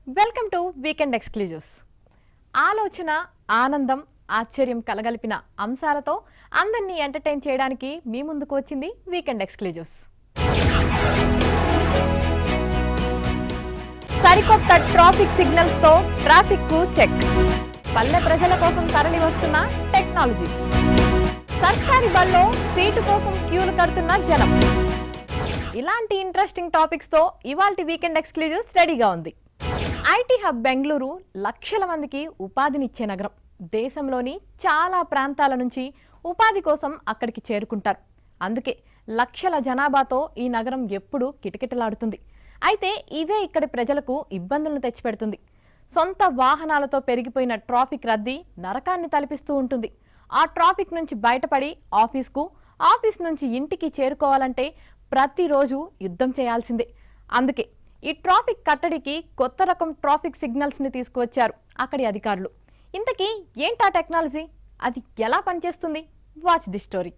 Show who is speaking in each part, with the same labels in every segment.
Speaker 1: Welcome to weekend exclusives. ఆలోచన, ఆనందం, ఆశ్చర్యం కలగలిపిన అంశాలతో అందరినీ ఎంటర్టైన్ చేయడానికి మీ ముందుకు వచ్చింది వీకెండ్ ఎక్స్క్లూజివ్స్. సరికొత్త ట్రాఫిక్ సిగ్నల్స్ తో ట్రాఫిక్ కు చెక్. పల్లె ప్రజల కోసం తరలి వస్తున్న టెక్నాలజీ. సర్కారీ బల్లో సీటు కోసం క్యూలు కడుతున్న జనం. ఇలాంటి ఇంట్రెస్టింగ్ టాపిక్స్ తో ఇవాల్టి వీకెండ్ ఎక్స్క్లూజివ్స్ రెడీగా ఉంది. ఐటీ హబ్ బెంగళూరు లక్షల మందికి ఉపాధినిచ్చే నగరం. దేశంలోని చాలా ప్రాంతాల నుంచి ఉపాధి కోసం అక్కడికి చేరుకుంటారు. అందుకే లక్షల జనాభాతో ఈ నగరం ఎప్పుడూ కిటకిటలాడుతుంది. అయితే ఇదే ఇక్కడి ప్రజలకు ఇబ్బందులను తెచ్చిపెడుతుంది. సొంత వాహనాలతో పెరిగిపోయిన ట్రాఫిక్ రద్దీ నరకాన్ని తలపిస్తూ ఉంటుంది. ఆ ట్రాఫిక్ నుంచి బయటపడి ఆఫీస్కు, ఆఫీస్ నుంచి ఇంటికి చేరుకోవాలంటే ప్రతిరోజు యుద్ధం చేయాల్సిందే. అందుకే ఈ ట్రాఫిక్ కట్టడికి కొత్త రకం ట్రాఫిక్ సిగ్నల్స్ ని తీసుకువచ్చారు అక్కడి అధికారులు. ఇంతకీ ఏంటా టెక్నాలజీ, అది ఎలా పనిచేస్తుంది? Watch the story.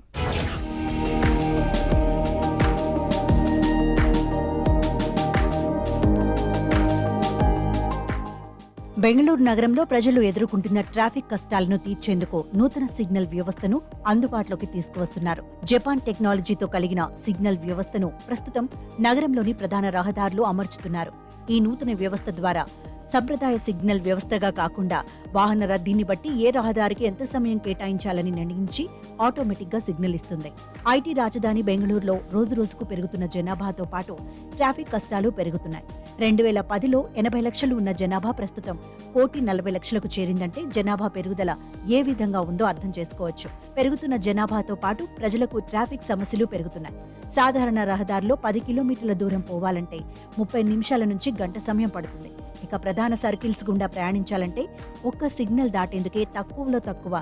Speaker 2: బెంగళూరు నగరంలో ప్రజలు ఎదుర్కొంటున్న ట్రాఫిక్ కష్టాలను తీర్చేందుకు నూతన సిగ్నల్ వ్యవస్థను అందుబాటులోకి తీసుకువస్తున్నారు. జపాన్ టెక్నాలజీతో కలిగిన సిగ్నల్ వ్యవస్థను ప్రస్తుతం నగరంలోని ప్రధాన రహదారులు అమర్చుతున్నారు. ఈ నూతన వ్యవస్థ ద్వారా సంప్రదాయ సిగ్నల్ వ్యవస్థగా కాకుండా వాహన రద్దీని బట్టి ఏ రహదారికి ఎంత సమయం కేటాయించాలని నిర్ణయించి ఆటోమేటిక్ గా సిగ్నల్ ఇస్తుంది. ఐటీ రాజధాని బెంగళూరులో రోజురోజుకు పెరుగుతున్న జనాభాతో పాటు ట్రాఫిక్ కష్టాలు పెరుగుతున్నాయి. 2010లో 80 లక్షలు ఉన్న జనాభా ప్రస్తుతం 140 లక్షలకు చేరిందంటే జనాభా పెరుగుదల ఏ విధంగా ఉందో అర్థం చేసుకోవచ్చు. పెరుగుతున్న జనాభాతో పాటు ప్రజలకు ట్రాఫిక్ సమస్యలు పెరుగుతున్నాయి. సాధారణ రహదారిలో 10 కిలోమీటర్ల దూరం పోవాలంటే 30 నిమిషాల నుంచి గంట సమయం పడుతుంది. ఇక ప్రధాన సర్కిల్స్ గుండా ప్రయాణించాలంటే ఒక్క సిగ్నల్ దాటేందుకే తక్కువలో తక్కువ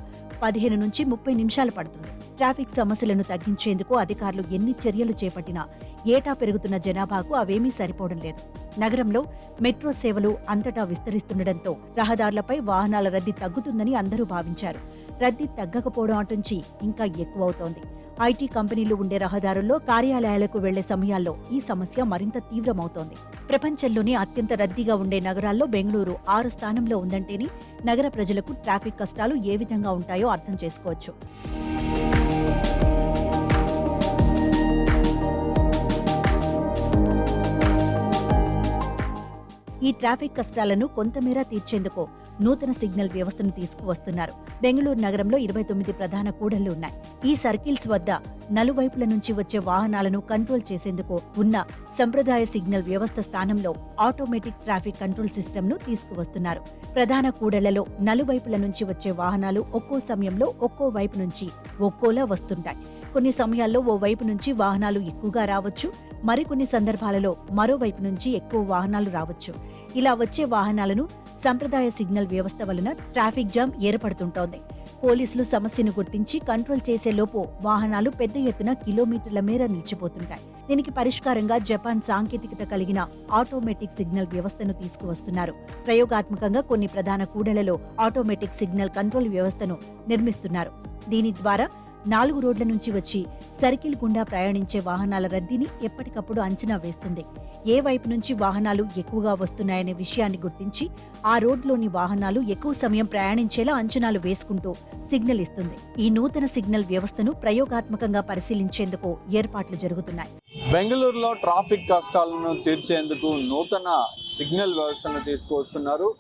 Speaker 2: 15 నుంచి 30 నిమిషాలు పడుతుంది. ట్రాఫిక్ సమస్యలను తగ్గించేందుకు అధికారులు ఎన్ని చర్యలు చేపట్టినా ఏటా పెరుగుతున్న జనాభాకు అవేమీ సరిపోవడం లేదు. నగరంలో మెట్రో సేవలు అంతటా విస్తరిస్తుండటంతో రహదారులపై వాహనాల రద్దీ తగ్గుతుందని అందరూ భావించారు. రద్దీ తగ్గకపోవడం అటుంచి ఇంకా ఎక్కువవుతోంది. ఐటీ కంపెనీలు ఉండే రహదారుల్లో కార్యాలయాలకు వెళ్లే సమయాల్లో ఈ సమస్య మరింత తీవ్రమవుతోంది. ప్రపంచంలోనే అత్యంత రద్దీగా ఉండే నగరాల్లో బెంగళూరు 6వ స్థానంలో ఉందంటేనే నగర ప్రజలకు ట్రాఫిక్ కష్టాలు ఏ విధంగా ఉంటాయో అర్థం చేసుకోవచ్చు. ఈ ట్రాఫిక్ కష్టాలను కొంతమేర తీర్చేందుకు నూతన సిగ్నల్ వ్యవస్థను తీసుకువస్తున్నారు. బెంగళూరు నగరంలో 29 ప్రధాన కూడళ్లు ఉన్నాయి. ఈ సర్కిల్స్ వద్ద నలువైపుల నుంచి వచ్చే వాహనాలను కంట్రోల్ చేసేందుకు ఉన్న సంప్రదాయ సిగ్నల్ వ్యవస్థ స్థానంలో ఆటోమేటిక్ ట్రాఫిక్ కంట్రోల్ సిస్టమ్ ను తీసుకువస్తున్నారు. ప్రధాన కూడళ్లలో నలువైపుల నుంచి వచ్చే వాహనాలు ఒక్కో సమయంలో ఒక్కో వైపు నుంచి ఒక్కోలా వస్తుంటాయి. కొన్ని సమయాల్లో ఓ వైపు నుంచి వాహనాలు ఎక్కువగా రావచ్చు, మరికొన్ని సందర్భాలలో మరోవైపు నుంచి ఎక్కువ వాహనాలు రావచ్చు. ఇలా వచ్చే వాహనాలను సంప్రదాయ సిగ్నల్ వ్యవస్థ వలన ట్రాఫిక్ జామ్ ఏర్పడుతుంటోంది. పోలీసులు సమస్యను గుర్తించి కంట్రోల్ చేసేలోపు వాహనాలు పెద్ద ఎత్తున కిలోమీటర్ల మేర నిలిచిపోతుంటాయి. దీనికి పరిష్కారంగా జపాన్ సాంకేతికత కలిగిన ఆటోమేటిక్ సిగ్నల్ వ్యవస్థను తీసుకువస్తున్నారు. ప్రయోగాత్మకంగా కొన్ని ప్రధాన కూడళ్లలో ఆటోమేటిక్ సిగ్నల్ కంట్రోల్ వ్యవస్థను నిర్మిస్తున్నారు. దీని ద్వారా 4 రోడ్ల నుంచి వచ్చి సర్కిల్ గుండా ప్రయాణించే వాహనాల రద్దీని ఎప్పటికప్పుడు అంచనా వేస్తుంది. ఏ వైపు నుంచి వాహనాలు ఎక్కువగా వస్తున్నాయనే విషయాన్ని గుర్తించి ఆ రోడ్లోని వాహనాలు ఎక్కువ సమయం ప్రయాణించేలా అంచనాలు వేసుకుంటూ సిగ్నల్ ఇస్తుంది. ఈ నూతన సిగ్నల్ వ్యవస్థను ప్రయోగాత్మకంగా పరిశీలించేందుకు ఏర్పాట్లు జరుగుతున్నాయి.
Speaker 3: బెంగళూరులో ట్రాఫిక్ కష్టాలను తీర్చేందుకు నూతన సిగ్నల్ వ్యవస్థను తీసుకువస్తున్నారు.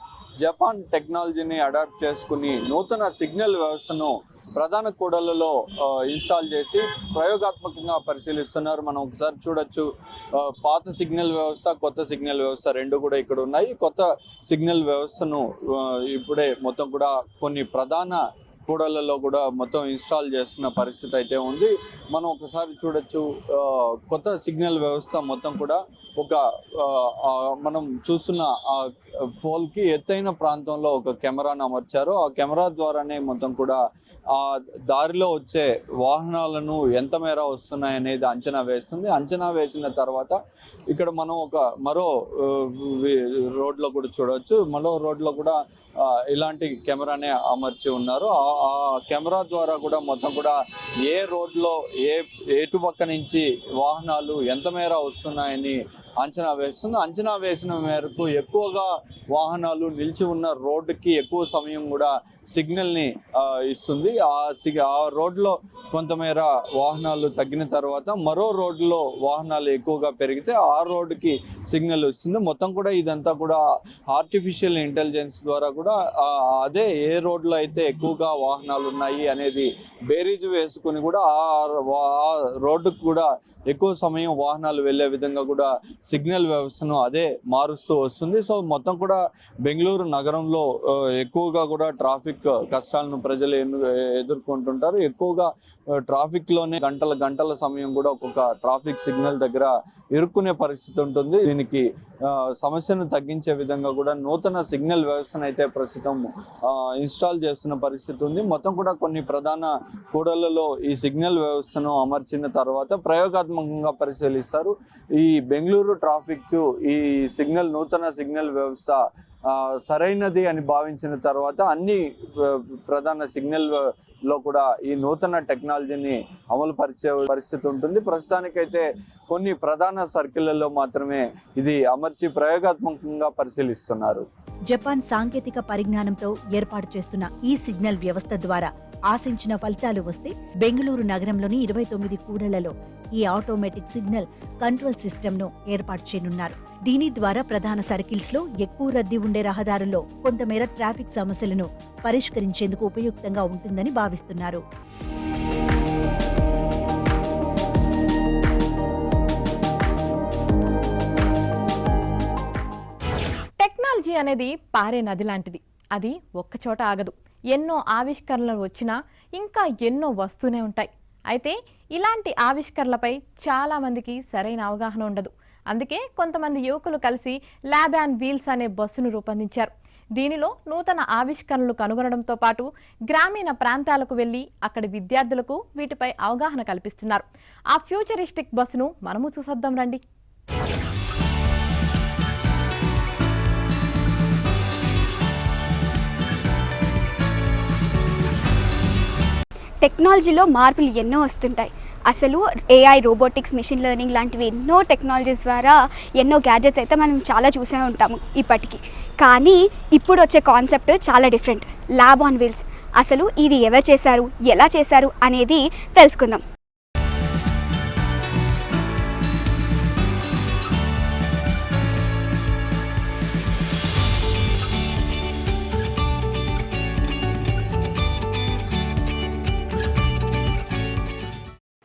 Speaker 3: జపాన్ టెక్నాలజీని అడాప్ట్ చేసుకుని నూతన సిగ్నల్ వ్యవస్థను ప్రధాన కూడళ్లలో ఇన్స్టాల్ చేసి ప్రయోగాత్మకంగా పరిశీలిస్తున్నారు. మనం ఒకసారి చూడొచ్చు, పాత సిగ్నల్ వ్యవస్థ, కొత్త సిగ్నల్ వ్యవస్థ రెండు కూడా ఇక్కడ ఉన్నాయి. కొత్త సిగ్నల్ వ్యవస్థను ఇప్పుడే మొత్తం కూడా కొన్ని ప్రధాన కూడళ్లలో కూడా మొత్తం ఇన్స్టాల్ చేస్తున్న పరిస్థితి అయితే ఉంది. మనం ఒకసారి చూడొచ్చు, కొత్త సిగ్నల్ వ్యవస్థ మొత్తం కూడా ఒక మనం చూస్తున్న పోల్కి ఎత్తైన ప్రాంతంలో ఒక కెమెరాను అమర్చారు. ఆ కెమెరా ద్వారానే మొత్తం కూడా ఆ దారిలో వచ్చే వాహనాలను ఎంత మేర వస్తున్నాయనేది అంచనా వేస్తుంది. అంచనా వేసిన తర్వాత ఇక్కడ మనం మరో రోడ్లో కూడా చూడవచ్చు. మరో రోడ్లో కూడా ఇలాంటి కెమెరానే అమర్చి ఉన్నారు. ఆ కెమెరా ద్వారా కూడా మొత్తం కూడా ఏ రోడ్లో ఎటు పక్క నుంచి వాహనాలు ఎంత మేర వస్తున్నాయని అంచనా వేస్తుంది. అంచనా వేసిన మేరకు ఎక్కువగా వాహనాలు నిలిచి ఉన్న రోడ్డుకి ఎక్కువ సమయం కూడా సిగ్నల్ని ఇస్తుంది. ఆ రోడ్లో కొంతమేర వాహనాలు తగ్గిన తర్వాత మరో రోడ్లో వాహనాలు ఎక్కువగా పెరిగితే ఆ రోడ్డుకి సిగ్నల్ ఇస్తుంది. మొత్తం కూడా ఇదంతా కూడా ఆర్టిఫిషియల్ ఇంటెలిజెన్స్ ద్వారా కూడా అదే ఏ రోడ్లో అయితే ఎక్కువగా వాహనాలు ఉన్నాయి అనేది బేరీజు వేసుకుని కూడా ఆ రోడ్డుకు కూడా ఎక్కువ సమయం వాహనాలు వెళ్ళే విధంగా కూడా సిగ్నల్ వ్యవస్థను అదే మారుస్తూ వస్తుంది. సో మొత్తం కూడా బెంగళూరు నగరంలో ఎక్కువగా కూడా ట్రాఫిక్ కష్టాలను ప్రజలు ఎదుర్కొంటుంటారు. ఎక్కువగా ట్రాఫిక్లోనే గంటల సమయం కూడా ఒక్కొక్క ట్రాఫిక్ సిగ్నల్ దగ్గర ఇరుక్కునే పరిస్థితి ఉంటుంది. దీనికి సమస్యను తగ్గించే విధంగా కూడా నూతన సిగ్నల్ వ్యవస్థను అయితే ప్రస్తుతం ఇన్స్టాల్ చేస్తున్న పరిస్థితి ఉంది. మొత్తం కూడా కొన్ని ప్రధాన కూడళ్లలో ఈ సిగ్నల్ వ్యవస్థను అమర్చిన తర్వాత ప్రయోగాత్మకంగా పరిశీలిస్తారు. ఈ బెంగళూరు ట్రాఫిక్ ఈ నూతన సిగ్నల్ వ్యవస్థ సరైనది అని భావించిన తర్వాత అన్ని ప్రధాన సిగ్నల్ లో కూడా ఈ నూతన టెక్నాలజీని అమలు పరిచే పరిస్థితి ఉంటుంది. ప్రస్తుతానికైతే కొన్ని ప్రధాన సర్కిళ్లలో మాత్రమే ఇది అమర్చి ప్రయోగాత్మకంగా పరిశీలిస్తున్నారు.
Speaker 2: జపాన్ సాంకేతిక పరిజ్ఞానంతో ఏర్పాటు చేస్తున్న ఈ సిగ్నల్ వ్యవస్థ ద్వారా ఆశించిన ఫలితాలు వస్తే బెంగళూరు నగరంలోని 29 కూడళ్లలో ఈ ఆటోమేటిక్ సిగ్నల్ కంట్రోల్ సిస్టమ్ను ఏర్పాటు చేయనున్నారు. దీని ద్వారా ప్రధాన సర్కిల్స్ లో ఎక్కువ రద్దీ ఉండే రహదారుల్లో కొంతమేర ట్రాఫిక్ సమస్యలను పరిష్కరించేందుకు ఉపయుక్తంగా ఉంటుందని భావిస్తున్నారు.
Speaker 1: టెక్నాలజీ అనేది పారే నది లాంటిది. అది ఒక్కచోట ఆగదు. ఎన్నో ఆవిష్కరణలు వచ్చినా ఇంకా ఎన్నో వస్తూనే ఉంటాయి. అయితే ఇలాంటి ఆవిష్కరణలపై చాలా మందికి సరైన అవగాహన ఉండదు. అందుకే కొంతమంది యువకులు కలిసి ల్యాబ్ అండ్ వీల్స్ అనే బస్సును రూపొందించారు. దీనిలో నూతన ఆవిష్కరణలు కనుగొనడంతో పాటు గ్రామీణ ప్రాంతాలకు వెళ్లి అక్కడి విద్యార్థులకు వీటిపై అవగాహన కల్పిస్తున్నారు. ఆ ఫ్యూచరిస్టిక్ బస్సును మనము చూసొద్దాం రండి.
Speaker 4: టెక్నాలజీలో మార్పులు ఎన్నో వస్తుంటాయి. అసలు ఏఐ, రోబోటిక్స్, మెషిన్ లెర్నింగ్ లాంటివి ఎన్నో టెక్నాలజీస్ ద్వారా ఎన్నో గ్యాడ్జెట్స్ అయితే మనం చాలా చూసే ఉంటాము ఇప్పటికీ. కానీ ఇప్పుడు వచ్చే కాన్సెప్ట్ చాలా డిఫరెంట్, ల్యాబ్ ఆన్ వీల్స్. అసలు ఇది ఎవరు చేశారు, ఎలా చేశారు అనేది తెలుసుకుందాం.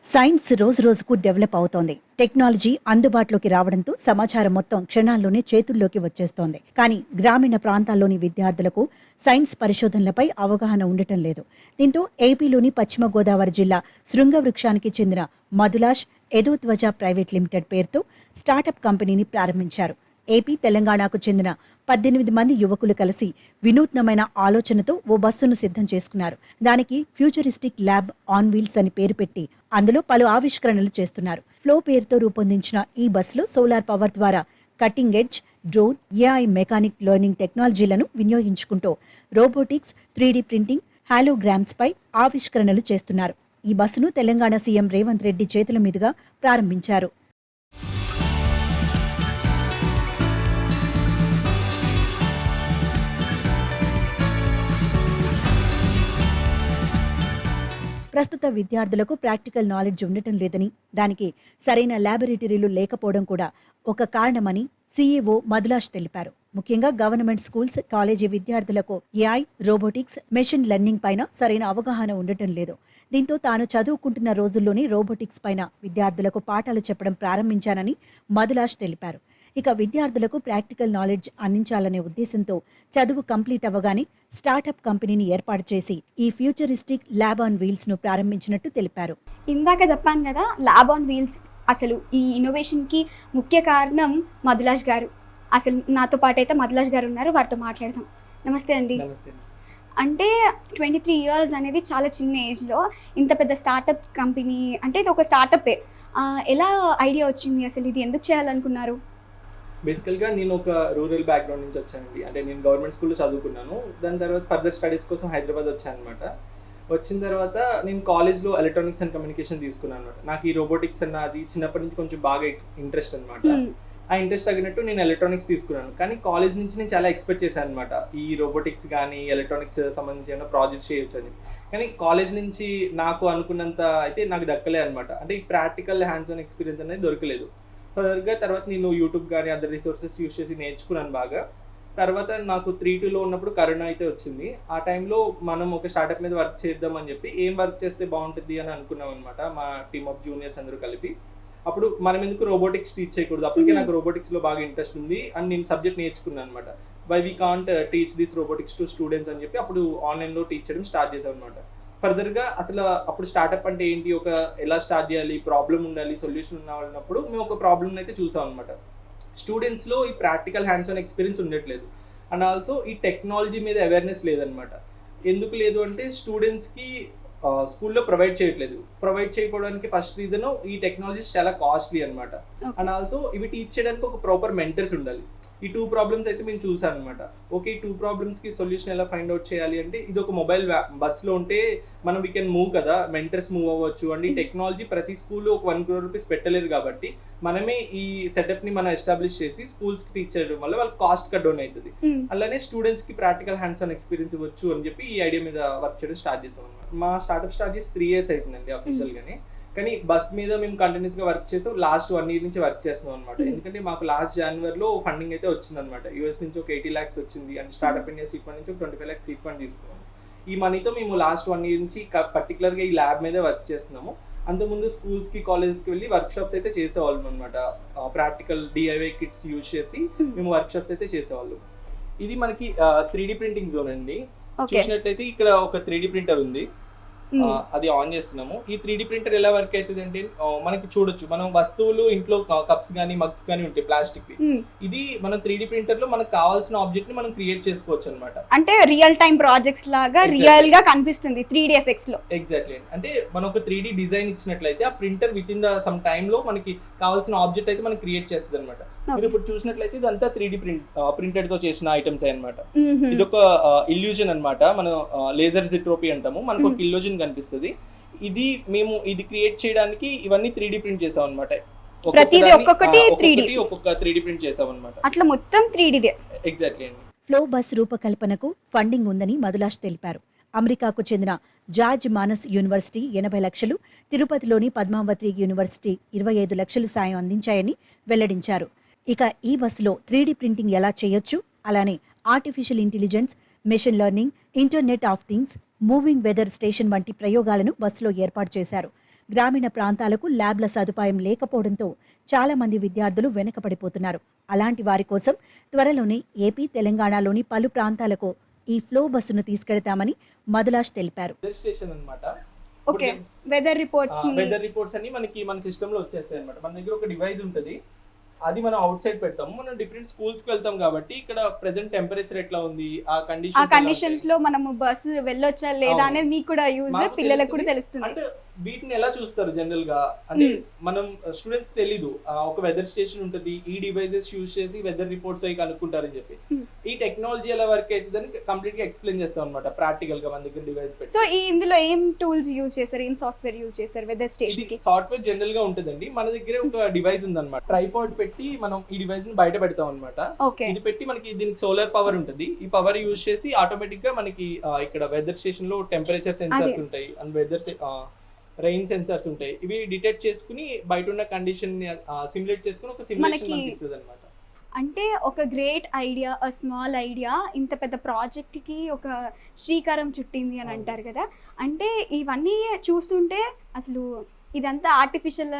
Speaker 2: సైన్స్ రోజు రోజుకు డెవలప్ అవుతోంది. టెక్నాలజీ అందుబాటులోకి రావడంతో సమాచారం మొత్తం క్షణాల్లోనే చేతుల్లోకి వచ్చేస్తోంది. కానీ గ్రామీణ ప్రాంతాల్లోని విద్యార్థులకు సైన్స్ పరిశోధనలపై అవగాహన ఉండటం లేదు. దీంతో ఏపీలోని పశ్చిమ గోదావరి జిల్లా శృంగవృక్షానికి చెందిన మధులాష్ ఎదోత్వజ ప్రైవేట్ లిమిటెడ్ పేరుతో స్టార్టప్ కంపెనీని ప్రారంభించారు. ఏపీ, తెలంగాణకు చెందిన 18 మంది యువకులు కలిసి వినూత్నమైన ఆలోచనతో ఓ బస్సును సిద్ధం చేసుకున్నారు. దానికి ఫ్యూచరిస్టిక్ ల్యాబ్ ఆన్ వీల్స్ అని పేరు పెట్టి అందులో పలు ఆవిష్కరణలు చేస్తున్నారు. ఫ్లో పేరుతో రూపొందించిన ఈ బస్సులో సోలార్ పవర్ ద్వారా cutting edge, drone, AI, mechanic learning టెక్నాలజీలను వినియోగించుకుంటూ రోబోటిక్స్, 3D ప్రింటింగ్, హాలోగ్రామ్స్ పై ఆవిష్కరణలు చేస్తున్నారు. ఈ బస్సును తెలంగాణ సీఎం రేవంత్ రెడ్డి చేతుల మీదుగా ప్రారంభించారు. ప్రస్తుత విద్యార్థులకు ప్రాక్టికల్ నాలెడ్జ్ ఉండటం లేదని, దానికి సరైన ల్యాబొరేటరీలు లేకపోవడం కూడా ఒక కారణమని సీఈఓ మధులాష్ తెలిపారు. ముఖ్యంగా గవర్నమెంట్ స్కూల్స్, కాలేజీ విద్యార్థులకు ఏఐ, రోబోటిక్స్, మెషిన్ లెర్నింగ్ పైన సరైన అవగాహన ఉండటం లేదు. దీంతో తాను చదువుకుంటున్న రోజుల్లోనే రోబోటిక్స్ పైన విద్యార్థులకు పాఠాలు చెప్పడం ప్రారంభించానని మధులాష్ తెలిపారు. ఇక విద్యార్థులకు ప్రాక్టికల్ నాలెడ్జ్ అందించాలనే ఉద్దేశంతో చదువు కంప్లీట్ అవ్వగానే స్టార్టప్ కంపెనీని ఏర్పాటు చేసి ఈ ఫ్యూచరిస్టిక్ ల్యాబ్ ఆన్ వీల్స్ ను ప్రారంభించినట్టు తెలిపారు.
Speaker 4: ఇందాక చెప్పాను కదా, ల్యాబ్ ఆన్ వీల్స్. అసలు ఈ ఇన్నోవేషన్కి ముఖ్య కారణం మధులాష్ గారు. అసలు నాతో పాటు అయితే మధులాష్ గారు ఉన్నారు, వారితో మాట్లాడదాం. నమస్తే అండి. అంటే 23 years అనేది చాలా చిన్న ఏజ్లో ఇంత పెద్ద స్టార్టప్ కంపెనీ, అంటే ఇది ఒక స్టార్టప్పే. ఎలా ఐడియా వచ్చింది, అసలు ఇది ఎందుకు చేయాలనుకున్నారు?
Speaker 5: బేసికల్గా నేను ఒక రూరల్ బ్యాక్గ్రౌండ్ నుంచి వచ్చానండి. అంటే నేను గవర్నమెంట్ స్కూల్లో చదువుకున్నాను. దాని తర్వాత ఫర్దర్ స్టడీస్ కోసం హైదరాబాద్ వచ్చాను అనమాట. వచ్చిన తర్వాత నేను కాలేజ్లో ఎలక్ట్రానిక్స్ అండ్ కమ్యూనికేషన్ తీసుకున్నాను అనమాట. నాకు ఈ రోబోటిక్స్ అన్న అది చిన్నప్పటి నుంచి కొంచెం బాగా ఇంట్రెస్ట్ అనమాట. ఆ ఇంట్రెస్ట్ తగినట్టు నేను ఎలక్ట్రానిక్స్ తీసుకున్నాను. కానీ కాలేజ్ నుంచి నేను చాలా ఎక్స్పెక్ట్ చేశాను అనమాట, ఈ రోబోటిక్స్ కానీ ఎలక్ట్రానిక్స్ సంబంధించిన ప్రాజెక్ట్స్ చేయొచ్చు అని. కానీ కాలేజ్ నుంచి నాకు అనుకున్నంత అయితే నాకు దక్కలే అనమాట. అంటే ఈ ప్రాక్టికల్ హ్యాండ్స్ ఆన్ ఎక్స్పీరియన్స్ అనేది దొరకలేదు. ఫర్దర్గా తర్వాత నేను యూట్యూబ్ కానీ అదర్ రిసోర్సెస్ యూస్ చేసి నేర్చుకున్నాను బాగా. తర్వాత నాకు 3-2లో ఉన్నప్పుడు కరోనా అయితే వచ్చింది. ఆ టైంలో మనం ఒక స్టార్ట్అప్ మీద వర్క్ చేద్దామని చెప్పి ఏం వర్క్ చేస్తే బాగుంటుంది అని అనుకున్నాం అనమాట, మా టీమ్ ఆఫ్ జూనియర్స్ అందరూ కలిపి. అప్పుడు మనం ఎందుకు రోబోటిక్స్ టీచ్ చేయకూడదు, అప్పటికే నాకు రోబోటిక్స్లో బాగా ఇంట్రెస్ట్ ఉంది అని నేను సబ్జెక్ట్ నేర్చుకున్నాను అనమాట. Why we can't teach this robotics to students అని చెప్పి అప్పుడు ఆన్లైన్లో టీచ్ చేయడం స్టార్ట్ చేసాం అనమాట. ఫర్దర్గా అసలు అప్పుడు స్టార్ట్అప్ అంటే ఏంటి, ఒక ఎలా స్టార్ట్ చేయాలి, ప్రాబ్లం ఉండాలి, సొల్యూషన్ ఉన్నప్పుడు మేము ఒక ప్రాబ్లమ్ అయితే చూసాం అనమాట. స్టూడెంట్స్లో ఈ ప్రాక్టికల్ హ్యాండ్స్ ఆన్ ఎక్స్పీరియన్స్ ఉండట్లేదు, అండ్ ఆల్సో ఈ టెక్నాలజీ మీద అవేర్నెస్ లేదనమాట. ఎందుకు లేదు అంటే స్టూడెంట్స్కి స్కూల్లో ప్రొవైడ్ చేయట్లేదు. ప్రొవైడ్ చేయకపోవడానికి ఫస్ట్ రీజన్ ఈ టెక్నాలజీస్ చాలా కాస్ట్లీ అనమాట. అండ్ ఆల్సో ఇవి టీచ్ చేయడానికి ఒక ప్రాపర్ మెంటర్స్ ఉండాలి. ఈ 2 ప్రాబ్లమ్స్ అయితే మేము చూసాను అనమాట. ఓకే, ఈ 2 ప్రాబ్లమ్స్కి సొల్యూషన్ ఎలా ఫైండ్ అవుట్ చేయాలి అంటే, ఇది ఒక మొబైల్ బస్లో ఉంటే మనం వీ కెన్ మూవ్ కదా, మెంటర్స్ మూవ్ అవ్వచ్చు. అండ్ ఈ టెక్నాలజీ ప్రతి స్కూల్లో ఒక 1 crore rupees పెట్టలేరు కాబట్టి మనమే ఈ సెటప్ని మనం ఎస్టాబ్లిష్ చేసి స్కూల్స్కి టీచ్ చేయడం వల్ల వాళ్ళకి కాస్ట్ కట్ డౌన్ అవుతుంది. అలానే స్టూడెంట్స్కి ప్రాక్టికల్ హ్యాండ్స్ ఆన్ ఎక్స్పీరియన్స్ ఇవ్వచ్చు అని చెప్పి ఈ ఐడియా మీద వర్క్ చేయడం స్టార్ట్ చేసాం అనమాట. మా స్టార్ట్అప్ స్టార్ట్ చేసి 3 years అవుతుందండి అఫీషియల్గానే. కానీ బస్ మీద మేము కంటిన్యూస్గా వర్క్ చేస్తాం, లాస్ట్ 1 year నుంచి వర్క్ చేస్తున్నాం అనమాట. ఎందుకంటే మాకు లాస్ట్ జనవరిలో ఫండింగ్ అయితే వచ్చింది అనమాట. US నుంచి ఒక 80 lakhs వచ్చింది, and startup India seed fund నుంచి ఒక 25 lakhs సీడ్ ఫండ్ తీసుకున్నాము. ఈ మనీతో మేము లాస్ట్ 1 year నుంచి పర్టికులర్గా ఈ ల్యాబ్ మీదే వర్క్ చేస్తున్నాము. అంతకుముందు స్కూల్స్కి కాలేజెస్కి వెళ్ళి వర్క్ షాప్స్ అయితే చేసేవాళ్ళం అనమాట. ప్రాక్టికల్ DIY కిట్స్ యూజ్ చేసి మేము వర్క్ షాప్స్ అయితే చేసేవాళ్ళం. ఇది మనకి 3D ప్రింటింగ్ జోన్ అండి. చూసినట్లయితే ఇక్కడ ఒక 3D ప్రింటర్ ఉంది, అది ఆన్ చేస్తున్నాము. ఈ 3D ప్రింటర్ ఎలా వర్క్ అవుతుంది అంటే, మనకి చూడొచ్చు, మనం వస్తువులు ఇంట్లో కప్స్ కానీ మగ్స్ కానీ ఉంటాయి ప్లాస్టిక్, ఇది మనం 3D ప్రింటర్ లో మనకు కావాల్సిన ఆబ్జెక్ట్ ని మనం క్రియేట్ చేసుకోవచ్చు అనమాట.
Speaker 4: అంటే రియల్ టైం ప్రాజెక్ట్స్ లాగా రియల్ గా కనిపిస్తుంది 3D ఎఫెక్ట్స్ లో.
Speaker 5: ఎగ్జాక్ట్లీ. అంటే మనం ఒక 3D డిజైన్ ఇచ్చినట్లయితే ఆ printer with in the sum time లో మనకి కావాల్సిన ఆబ్జెక్ట్ అయితే మనకి క్రియేట్ చేస్తుంది అనమాట. మీరు ఇప్పుడు చూసినట్లయితే ఇదంతా 3D ప్రింటెడ్ తో చేసిన ఐటమ్స్ అనమాట. ఇది ఒక ఇల్యూజన్ అనమాట, మనం లేజర్ జిట్రోపీ అంటాము. మనకు ఒక ఇల్యూజన్ కనిపిస్తుంది. ఇది మేము ఇది క్రియేట్ చేయడానికి ఇవన్నీ 3D ప్రింట్ చేసాం అనమాట.
Speaker 4: ప్రతిది ఒక్కొక్కటి 3D,
Speaker 5: ఒక్కొక్క 3D ప్రింట్ చేసాం అనమాట.
Speaker 4: అట్లా మొత్తం 3D దే.
Speaker 5: ఎగ్జాక్ట్లీ అండి.
Speaker 2: ఫ్లో బస్ రూపకల్పనకు ఫండింగ్ ఉందని మధులాష్ తెలిపారు. అమెరికాకు చెందిన జార్జ్ మానస్ యూనివర్సిటీ 80 లక్షలు, తిరుపతిలోని పద్మావతి యూనివర్సిటీ 25 లక్షలు సాయం అందించాయని వెల్లడించారు. ఇక ఈ బస్సులో 3D ప్రింటింగ్ ఎలా చేయొచ్చు, అలానే artificial intelligence, machine learning, internet of things, moving weather station వంటి ప్రయోగాలను బస్సులో ఏర్పాటు చేశారు. గ్రామీణ ప్రాంతాలకు ల్యాబ్ల సదుపాయం లేకపోవడంతో చాలా మంది విద్యార్థులు వెనకబడిపోతున్నారు. అలాంటి వారి కోసం త్వరలోనే ఏపీ, తెలంగాణలోని పలు ప్రాంతాలకు ఈ ఫ్లో బస్సును తీసుకెళ్తామని మధులాష్ తెలిపారు.
Speaker 4: ఓకే, వెదర్
Speaker 5: రిపోర్ట్స్ అన్ని మనకి మన సిస్టమ్ లో వచ్చేస్తాయి అనమాట. మన దగ్గర ఒక డివైస్ ఉంటుంది, అది మనం అవుట్ సైడ్ పెడతాము. మనం డిఫరెంట్ స్కూల్స్ కి వెళ్తాం కాబట్టి ఇక్కడ ప్రెసెంట్ టెంపరేచర్ ఎట్లా ఉంది, ఆ కండిషన్స్
Speaker 4: లో మనము బస్సు వెళ్ళొచ్చా లేదా అనేది మీకు కూడా యూజ్, పిల్లలకు కూడా తెలుస్తుంది.
Speaker 5: అంటే వీటిని ఎలా చూస్తారు జనరల్ గా అంటే, మనం స్టూడెంట్స్ కి తెలీదు ఒక వెదర్ స్టేషన్ ఉంటుంది, ఈ డివైసెస్ యూజ్ చేసి వెదర్ రిపోర్ట్స్ అవి కనుక్కుంటారని చెప్పి. ఈ టెక్నాలజీ ఎలా వర్క్ అవుతుందని కంప్లీట్ గా ఎక్స్ప్లెయిన్ చేస్తాం అనమాట ప్రాక్టికల్ గా మన దగ్గర డివైస్ పెట్టి.
Speaker 4: సో ఈ ఇందులో ఏం టూల్స్ యూజ్ చేస్తారు, ఏం సాఫ్ట్వేర్ యూజ్ చేస్తారు వెదర్ స్టేషన్ కి?
Speaker 5: సాఫ్ట్వేర్ జనరల్ గా ఉంటుందండి. మన దగ్గర ఒక డివైస్ ఉందన్నమాట, ట్రైపాడ్ పెట్టి మనం ఈ డివైస్ ని బయట పెడతాం అనమాట. ఇది పెట్టి మనకి దీనికి సోలార్ పవర్ ఉంటుంది. ఈ పవర్ యూజ్ చేసి ఆటోమేటిక్ గా మనకి ఇక్కడ వెదర్ స్టేషన్ లో టెంపరేచర్ సెన్సార్స్ ఉంటాయి, అండ్ వెదర్ రెయిన్ సెన్సార్స్ ఉంటాయి. ఇవి డిటెక్ట్ చేసుకుని బయట ఉన్న కండిషన్ ని సిమ్యులేట్ చేసుకుని ఒక సిమ్యులేషన్ మనకి ఇస్తుంది అనమాట.
Speaker 4: అంటే ఒక great idea, a small idea ఇంత పెద్ద ప్రాజెక్ట్ కి ఒక శ్రీకారం చుట్టింది అని అంటారు కదా. అంటే ఇవన్నీ చూస్తుంటే అసలు ఇదంతా ఆర్టిఫిషియల్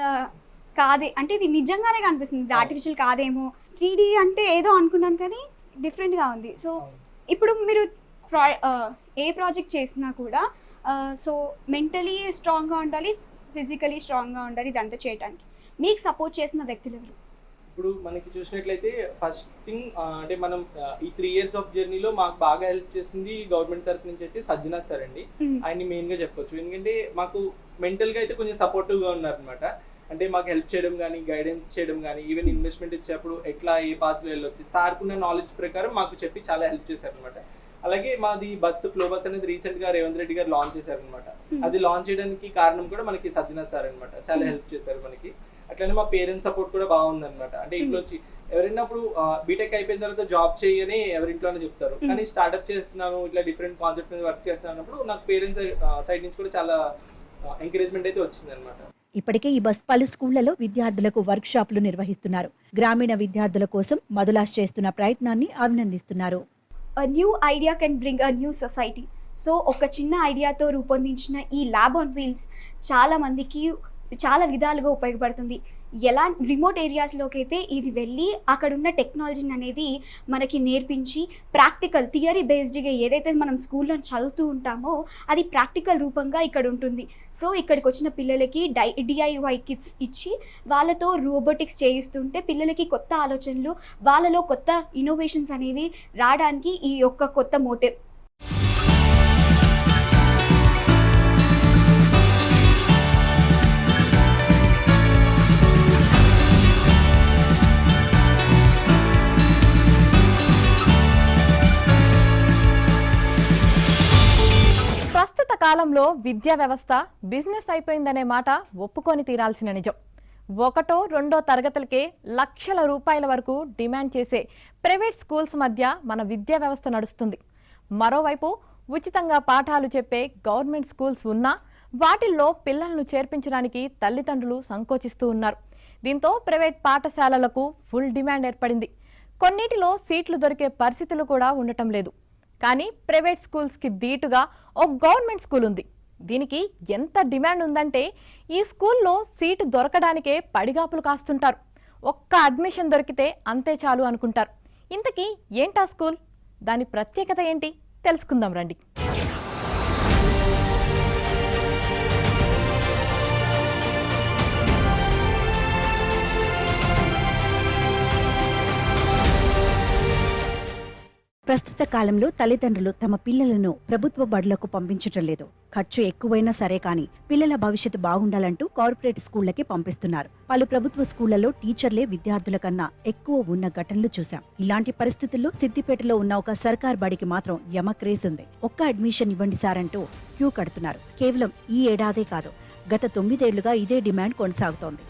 Speaker 4: కాదే, అంటే ఇది నిజంగానే కనిపిస్తుంది, ఇది ఆర్టిఫిషియల్ కాదేమో. 3D అంటే ఏదో అనుకున్నాను కానీ డిఫరెంట్గా ఉంది. సో ఇప్పుడు మీరు ఏ ప్రాజెక్ట్ చేసినా కూడా సో మెంటలీ స్ట్రాంగ్గా ఉండాలి, ఫిజికలీ స్ట్రాంగ్గా ఉండాలి. ఇదంతా చేయడానికి మీకు సపోర్ట్ చేసిన వ్యక్తులు ఎవరు?
Speaker 5: ఇప్పుడు మనకి చూసినట్లయితే ఫస్ట్ థింగ్ అంటే మనం ఈ 3 years ఆఫ్ జర్నీలో మాకు బాగా హెల్ప్ చేసింది గవర్నమెంట్ తరఫు నుంచి అయితే సజ్జనా సార్ అండి. ఆయన్ని మెయిన్ గా చెప్పొచ్చు, ఎందుకంటే మాకు మెంటల్ గా అయితే కొంచెం సపోర్టివ్ గా ఉన్నారు అనమాట. అంటే మాకు హెల్ప్ చేయడం కానీ, గైడెన్స్ చేయడం కానీ, ఈవెన్ ఇన్వెస్ట్మెంట్ ఇచ్చేప్పుడు ఎట్లా ఏ పాత్రలో వెళ్ళొచ్చు సార్కున్న నాలెడ్జ్ ప్రకారం మాకు చెప్పి చాలా హెల్ప్ చేశారు అనమాట. అలాగే మాది బస్సు ఫ్లో బస్ అనేది రీసెంట్ గా రేవంత్ రెడ్డి గారు లాంచ్ చేశారనమాట. అది లాంచ్ చేయడానికి కారణం కూడా మనకి సజ్జనా సార్ అనమాట, చాలా హెల్ప్ చేశారు మనకి. అట్లనే మా పేరెంట్స్ సపోర్ట్ కూడా బాగుంది అనమాట. అంటే ఇంట్లో ఎవరైనా ఇప్పుడు బీటెక్ అయిపోయిన తర్వాత జాబ్ చేయని ఎవరింట్లోనే చెప్తారు, కానీ స్టార్ట్అప్ చేస్తున్నాను ఇట్లా డిఫరెంట్ కాన్సెప్ట్ మీద వర్క్ చేస్తున్నప్పుడు నాకు పేరెంట్స్ సైడ్ నుంచి కూడా చాలా ఎంకరేజ్మెంట్ అయితే వచ్చింది అనమాట.
Speaker 2: ఇప్పటికే ఈ బస్ పలు స్కూళ్లలో విద్యార్థులకు వర్క్ షాపులు నిర్వహిస్తున్నారు. గ్రామీణ విద్యార్థుల కోసం మధులాష్ చేస్తున్న ప్రయత్నాన్ని అభినందిస్తున్నారు.
Speaker 4: A new idea can bring a new society. So ఒక చిన్న ఐడియాతో రూపొందించిన ఈ ల్యాబ్ ఆన్ వీల్స్ చాలా మందికి చాలా విధాలుగా ఉపయోగపడుతుంది. ఎలా రిమోట్ ఏరియాస్లోకి అయితే ఇది వెళ్ళి అక్కడ ఉన్న టెక్నాలజీని అనేది మనకి నేర్పించి ప్రాక్టికల్ థియరీ బేస్డ్గా ఏదైతే మనం స్కూల్లో చదువుతూ ఉంటామో అది ప్రాక్టికల్ రూపంగా ఇక్కడ ఉంటుంది. సో ఇక్కడికి వచ్చిన పిల్లలకి డిఐవై కిట్స్ ఇచ్చి వాళ్ళతో రోబోటిక్స్ చేయిస్తుంటే పిల్లలకి కొత్త ఆలోచనలు, వాళ్ళలో కొత్త ఇన్నోవేషన్స్ అనేవి రావడానికి ఈ యొక్క కొత్త మోటివ్.
Speaker 1: ప్రస్తుత కాలంలో విద్యా వ్యవస్థ బిజినెస్ అయిపోయిందనే మాట ఒప్పుకొని తీరాల్సిన నిజం. 1, 2 తరగతులకే లక్షల రూపాయల వరకు డిమాండ్ చేసే ప్రైవేట్ స్కూల్స్ మధ్య మన విద్యా వ్యవస్థ నడుస్తుంది. మరోవైపు ఉచితంగా పాఠాలు చెప్పే గవర్నమెంట్ స్కూల్స్ ఉన్నా వాటిల్లో పిల్లలను చేర్పించడానికి తల్లిదండ్రులు సంకోచిస్తూ ఉన్నారు. దీంతో ప్రైవేట్ పాఠశాలలకు ఫుల్ డిమాండ్ ఏర్పడింది. కొన్నిటిలో సీట్లు దొరికే పరిస్థితులు కూడా ఉండటం లేదు. కానీ ప్రైవేట్ స్కూల్స్కి దీటుగా ఒక గవర్నమెంట్ స్కూల్ ఉంది. దీనికి ఎంత డిమాండ్ ఉందంటే ఈ స్కూల్లో సీటు దొరకడానికే పడిగాపులు కాస్తుంటారు. ఒక్క అడ్మిషన్ దొరికితే అంతే చాలు అనుకుంటారు. ఇంతకీ ఏంటా స్కూల్, దాని ప్రత్యేకత ఏంటి తెలుసుకుందాం రండి.
Speaker 2: ప్రస్తుత కాలంలో తల్లిదండ్రులు తమ పిల్లలను ప్రభుత్వ బడులకు పంపించటం లేదు. ఖర్చు ఎక్కువైనా సరే కానీ పిల్లల భవిష్యత్తు బాగుండాలంటూ కార్పొరేట్ స్కూళ్లకి పంపిస్తున్నారు. పలు ప్రభుత్వ స్కూళ్లలో టీచర్లే విద్యార్థుల కన్నా ఎక్కువ ఉన్న ఘటనలు చూశాం. ఇలాంటి పరిస్థితుల్లో సిద్దిపేటలో ఉన్న ఒక సర్కార్ బడికి మాత్రం యమ క్రేజ్ ఉంది. ఒక్క అడ్మిషన్ ఇవ్వండి సార్ అంటూ క్యూ కడుతున్నారు. కేవలం ఈ ఏడాదే కాదు, గత 9 ఏళ్లుగా ఇదే డిమాండ్ కొనసాగుతోంది.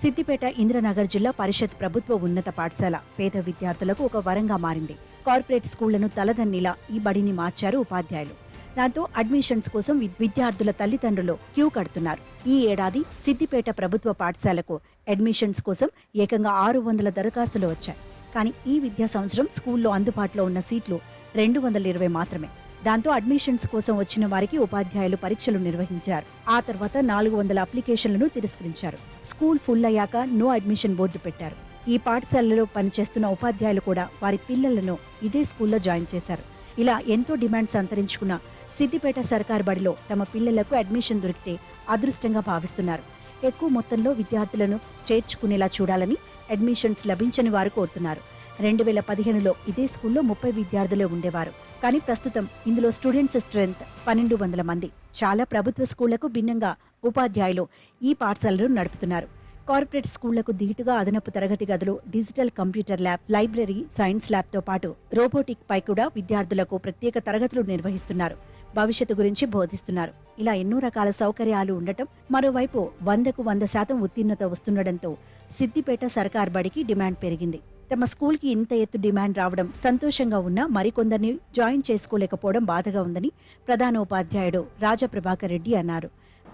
Speaker 2: సిద్దిపేట ఇంద్రనగర్ జిల్లా పరిషత్ ప్రభుత్వ ఉన్నత పాఠశాల పేద విద్యార్థులకు ఒక వరంగా మారింది. కార్పొరేట్ స్కూళ్లను తలదన్నిలా ఈ బడిని మార్చారు ఉపాధ్యాయులు. దాంతో అడ్మిషన్స్ కోసం విద్యార్థుల తల్లిదండ్రులు క్యూ కడుతున్నారు. ఈ ఏడాది సిద్దిపేట ప్రభుత్వ పాఠశాలకు అడ్మిషన్స్ కోసం ఏకంగా 600 దరఖాస్తులు వచ్చాయి. కానీ ఈ విద్యా సంవత్సరం స్కూల్లో అందుబాటులో ఉన్న సీట్లు 220 మాత్రమే. దాంతో అడ్మిషన్స్ కోసం వచ్చిన వారికి ఉపాధ్యాయులు పరీక్షలు నిర్వహించారు. ఆ తర్వాత 400 అప్లికేషన్లను తిరస్కరించారు. స్కూల్ ఫుల్ అయ్యాక నో అడ్మిషన్ బోర్డు పెట్టారు. ఈ పాఠశాలలో పనిచేస్తున్న ఉపాధ్యాయులు కూడా వారి పిల్లలను ఇదే స్కూల్లో జాయిన్ చేశారు. ఇలా ఎంతో డిమాండ్ సంతరించుకున్న సిద్దిపేట సర్కార్ బడిలో తమ పిల్లలకు అడ్మిషన్ దొరికితే అదృష్టంగా భావిస్తున్నారు. ఎక్కువ మొత్తంలో విద్యార్థులను చేర్చుకునేలా చూడాలని అడ్మిషన్స్ లభించని వారు కోరుతున్నారు. 2015లో ఇదే స్కూల్లో 30 విద్యార్థులే ఉండేవారు. కానీ ప్రస్తుతం ఇందులో స్టూడెంట్స్ స్ట్రెంత్ 1200 మంది. చాలా ప్రభుత్వ స్కూళ్లకు భిన్నంగా ఉపాధ్యాయులు ఈ పాఠశాలను నడుపుతున్నారు. కార్పొరేట్ స్కూళ్లకు ధీటుగా అదనపు తరగతి గదులు, digital computer lab, library, science ల్యాబ్తో పాటు రోబోటిక్ పై కూడా విద్యార్థులకు ప్రత్యేక తరగతులు నిర్వహిస్తున్నారు. భవిష్యత్తు గురించి బోధిస్తున్నారు. ఇలా ఎన్నో రకాల సౌకర్యాలు ఉండటం, మరోవైపు 100కు 100% ఉత్తీర్ణత వస్తుండటంతో సిద్దిపేట సర్కార్ బడికి డిమాండ్ పెరిగింది. తమ స్కూల్కి ఇంత ఎత్తు డిమాండ్ రావడం సంతోషంగా ఉన్నా మరికొందరిని జాయిన్ చేసుకోలేకపోవడం బాధగా ఉందని ప్రధానోపాధ్యాయుడు రాజప్రభాకర్ రెడ్డి అన్నారు.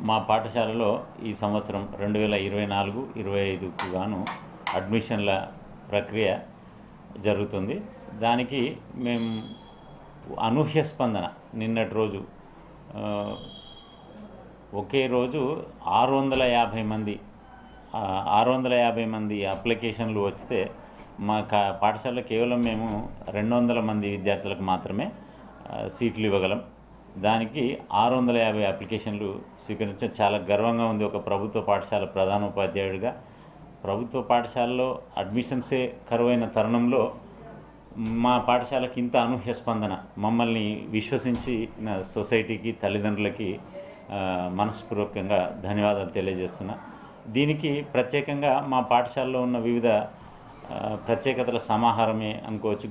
Speaker 6: మా పాఠశాలలో ఈ సంవత్సరం 2024-25కు గాను అడ్మిషన్ల ప్రక్రియ జరుగుతుంది. దానికి మేము అనూహ్య స్పందన, నిన్నటి రోజు ఒకే రోజు 650 మంది అప్లికేషన్లు వస్తే మా పాఠశాలలో కేవలం మేము 200 మంది విద్యార్థులకు మాత్రమే సీట్లు ఇవ్వగలం. దానికి 650 అప్లికేషన్లు స్వీకరించడం చాలా గర్వంగా ఉంది. ఒక ప్రభుత్వ పాఠశాల ప్రధానోపాధ్యాయుడిగా ప్రభుత్వ పాఠశాలలో అడ్మిషన్సే కరువైన తరుణంలో మా పాఠశాలకి ఇంత అనూహ్య స్పందన, మమ్మల్ని విశ్వసించి సొసైటీకి, తల్లిదండ్రులకి మనస్పూర్వకంగా ధన్యవాదాలు తెలియజేస్తున్నా. దీనికి ప్రత్యేకంగా మా పాఠశాలలో ఉన్న వివిధ ప్రత్యేకతల సమాహారమే అనుకోవచ్చు.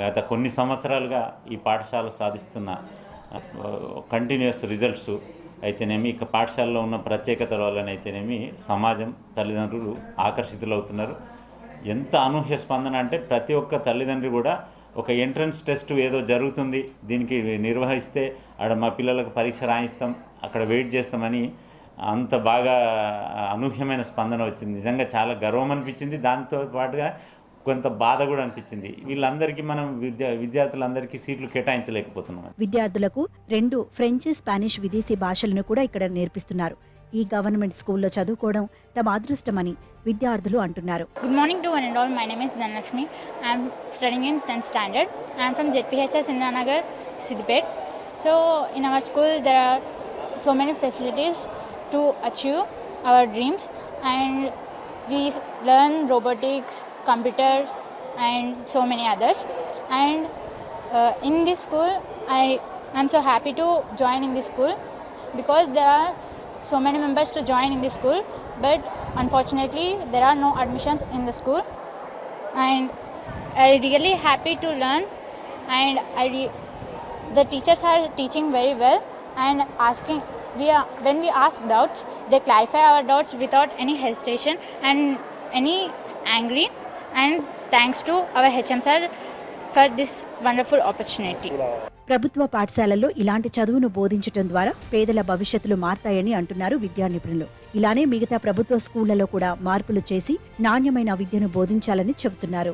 Speaker 6: గత కొన్ని సంవత్సరాలుగా ఈ పాఠశాల సాధిస్తున్న కంటిన్యూస్ రిజల్ట్స్ అయితేనేమి, ఇక పాఠశాలలో ఉన్న ప్రత్యేకతల వల్లనైతేనేమి సమాజం, తల్లిదండ్రులు ఆకర్షితులవుతున్నారు. ఎంత అనూహ్య స్పందన అంటే ప్రతి ఒక్క తల్లిదండ్రి కూడా ఒక ఎంట్రన్స్ టెస్ట్ ఏదో జరుగుతుంది, దీనికి నిర్వహిస్తే ఆడ మా పిల్లలకు పరీక్ష రాయిస్తాం, అక్కడ వెయిట్ చేస్తామని అంత బాగా అనూహ్యమైన స్పందన వచ్చింది. నిజంగా చాలా గర్వం అనిపించింది. దాంతో పాటుగా కొంత బాధ కూడా అనిపించింది. వీళ్ళందరికీ మనం విద్యార్థులందరికీ సీట్లు కేటాయించలేకపోతున్నాం.
Speaker 2: విద్యార్థులకు 2 ఫ్రెంచ్, స్పానిష్ విదేశీ భాషలను కూడా ఇక్కడ నేర్పిస్తున్నారు. ఈ గవర్నమెంట్ స్కూల్లో చదువుకోవడం తమ అదృష్టమని విద్యార్థులు అంటున్నారు.
Speaker 7: Good morning to one and all. My name is Dhanalakshmi. I am studying in 10th standard. I am from ZPHS Indranagar, Siddipet. So in our school there are so many facilities to achieve our dreams, and we learn robotics, computers and so many others. And in this school I am so happy to join in this school because there are so many members to join in this school, but unfortunately there are no admissions in the school, and I really happy to learn, and the teachers are teaching very well and asking when we ask doubts they clarify our doubts without any hesitation and any angry, and thanks to our HM sir for this wonderful opportunity.
Speaker 2: ప్రభుత్వ పాఠశాలల్లో ఇలాంటి చదువును బోధించడం ద్వారా పేదల భవిష్యత్తులు మారతాయని అంటున్నారు విద్యా నిపుణులు. ఇలానే మిగతా ప్రభుత్వ స్కూళ్లలో కూడా మార్పులు చేసి నాణ్యమైన విద్యను బోధించాలని చెబుతున్నారు.